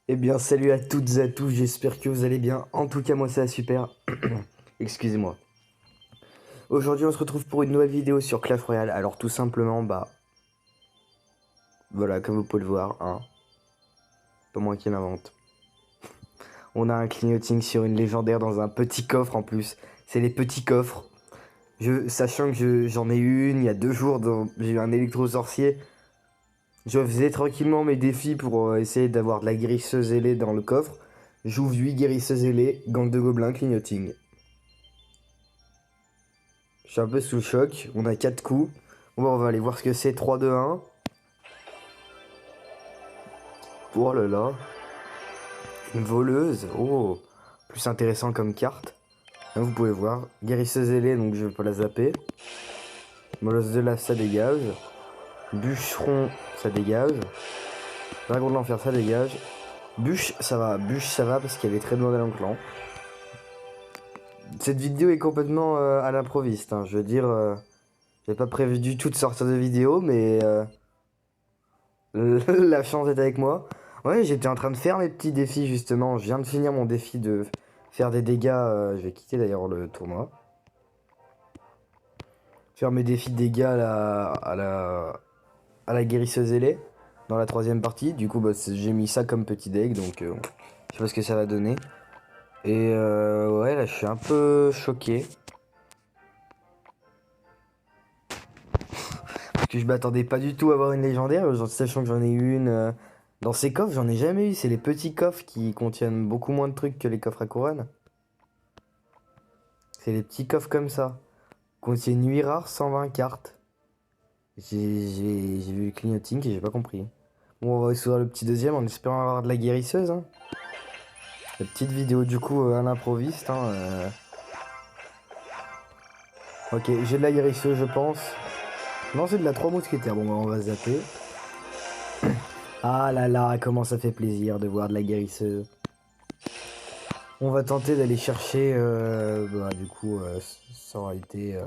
Eh bien, salut à toutes et à tous, j'espère que vous allez bien. En tout cas, moi, ça va super. Excusez-moi. Aujourd'hui, on se retrouve pour une nouvelle vidéo sur Clash Royale. Alors, tout simplement, voilà, comme vous pouvez le voir, hein, pas moi qui l'invente. On a un clignoting sur une légendaire dans un petit coffre en plus. C'est les petits coffres. Sachant que j'en ai eu une il y a 2 jours, j'ai eu un électro-sorcier. Je faisais tranquillement mes défis pour essayer d'avoir de la guérisseuse ailée dans le coffre. J'ouvre 8 guérisseuses ailées, gang de gobelins, clignoting. Je suis un peu sous le choc. On a 4 coups. Bon, on va aller voir ce que c'est. 3, 2, 1. Oh là là. Une voleuse. Oh. Plus intéressant comme carte. Là, vous pouvez voir. Guérisseuse ailée, donc je vais pas la zapper. Molosse de lave, ça dégage. Bûcheron, ça dégage. Dragon de l'enfer, ça dégage. Bûche, ça va. Bûche, ça va parce qu'elle est très demandée dans le clan. Cette vidéo est complètement à l'improviste, hein. Je veux dire, j'ai pas prévu du tout de sortir de vidéo, mais la chance est avec moi. Ouais, j'étais en train de faire mes petits défis justement. Je viens de finir mon défi de faire des dégâts. Je vais quitter d'ailleurs le tournoi. Faire mes défis de dégâts à la guérisseuse ailée dans la troisième partie. Du coup, j'ai mis ça comme petit deck, donc je sais pas ce que ça va donner. Et ouais, là, je suis un peu choqué. Parce que je m'attendais pas du tout à avoir une légendaire, sachant que j'en ai eu une. Dans ces coffres, j'en ai jamais eu. C'est les petits coffres qui contiennent beaucoup moins de trucs que les coffres à couronne. C'est les petits coffres comme ça. Contiennent 8 rares, 120 cartes. J'ai vu le clignoting et j'ai pas compris. Bon, on va essayer le petit deuxième en espérant avoir de la guérisseuse, hein. La petite vidéo du coup à l'improviste, hein. Ok, j'ai de la guérisseuse, je pense. Non, c'est de la 3 mousquetaires. Bon, on va zapper. Ah là là, comment ça fait plaisir de voir de la guérisseuse. On va tenter d'aller chercher, du coup, ça aura été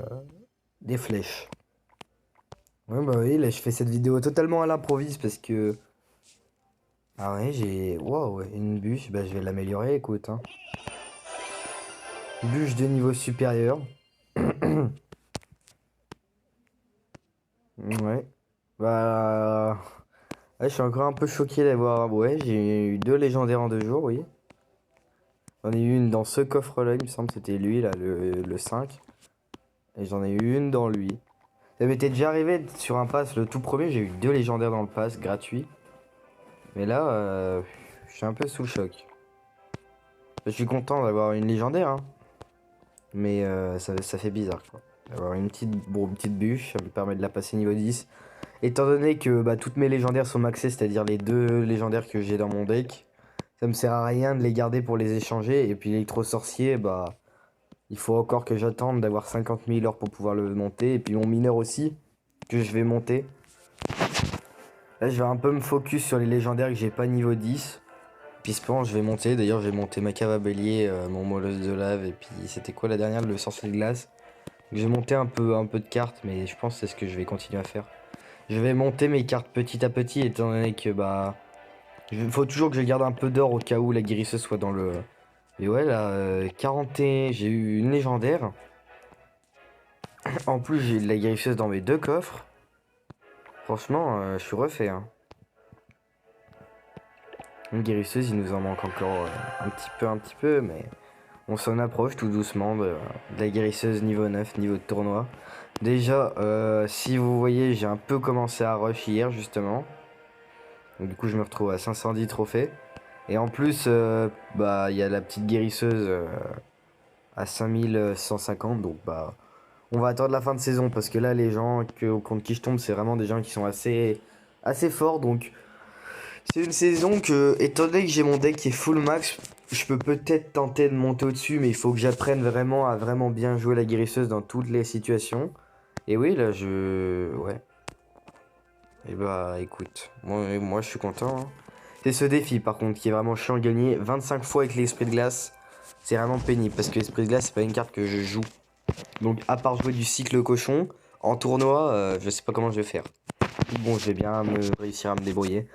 des flèches. Ouais, bah oui, là je fais cette vidéo totalement à l'improviste parce que... Ah ouais, Wow, ouais, une bûche, bah je vais l'améliorer, écoute, hein. Bûche de niveau supérieur. Ouais. Bah... Ouais, je suis encore un peu choqué d'avoir... Ouais, j'ai eu 2 légendaires en 2 jours, oui. J'en ai eu une dans ce coffre-là, il me semble, c'était lui, là, le 5. Et j'en ai eu une dans lui. Ça m'était déjà arrivé sur un pass, le tout premier, j'ai eu 2 légendaires dans le pass, gratuit. Mais là, je suis un peu sous le choc. Je suis content d'avoir une légendaire, hein. Mais ça fait bizarre, quoi. D'avoir une petite bûche, ça me permet de la passer niveau 10. Étant donné que toutes mes légendaires sont maxées, c'est-à-dire les 2 légendaires que j'ai dans mon deck, ça me sert à rien de les garder pour les échanger. Et puis l'électro-sorcier, il faut encore que j'attende d'avoir 50 000 heures pour pouvoir le monter. Et puis mon mineur aussi, que je vais monter. Là, je vais un peu me focus sur les légendaires que j'ai pas niveau 10. Puis cependant, je vais monter. D'ailleurs, j'ai monté ma cave à bélier, mon molosse de lave. Et puis, c'était quoi la dernière? Le sorcier de glace. Donc, j'ai monté un peu de cartes, mais je pense que c'est ce que je vais continuer à faire. Je vais monter mes cartes petit à petit, étant donné que, il faut toujours que je garde un peu d'or au cas où la guérisseuse soit dans le... Et ouais, là, 41, j'ai eu une légendaire. En plus, j'ai de la guérisseuse dans mes 2 coffres. Franchement, je suis refait, hein. Une guérisseuse, il nous en manque encore un petit peu, mais on s'en approche tout doucement de la guérisseuse niveau 9, niveau de tournoi. Déjà, si vous voyez, j'ai un peu commencé à rush hier, justement. Donc, du coup, je me retrouve à 510 trophées. Et en plus, il y a la petite guérisseuse à 5150. Donc, on va attendre la fin de saison parce que là, les gens contre qui je tombe, c'est vraiment des gens qui sont assez forts. Donc, c'est une saison que, étant donné que j'ai mon deck qui est full max, je peux peut-être tenter de monter au-dessus, mais il faut que j'apprenne vraiment à vraiment bien jouer la guérisseuse dans toutes les situations. Et oui, là, Ouais. Et écoute, moi je suis content, hein. C'est ce défi, par contre, qui est vraiment chiant à gagner. 25 fois avec l'esprit de glace, c'est vraiment pénible, parce que l'esprit de glace, c'est pas une carte que je joue. Donc, à part jouer du cycle cochon, en tournoi, je sais pas comment je vais faire. Bon, je vais bien réussir à me débrouiller.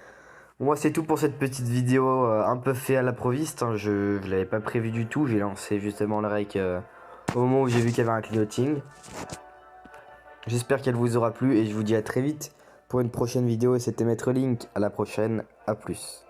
Moi, c'est tout pour cette petite vidéo un peu fait à l'improviste, hein. Je l'avais pas prévu du tout. J'ai lancé justement le rec au moment où j'ai vu qu'il y avait un clignoting. J'espère qu'elle vous aura plu et je vous dis à très vite pour une prochaine vidéo. Et c'était Maître Link. À la prochaine. À plus.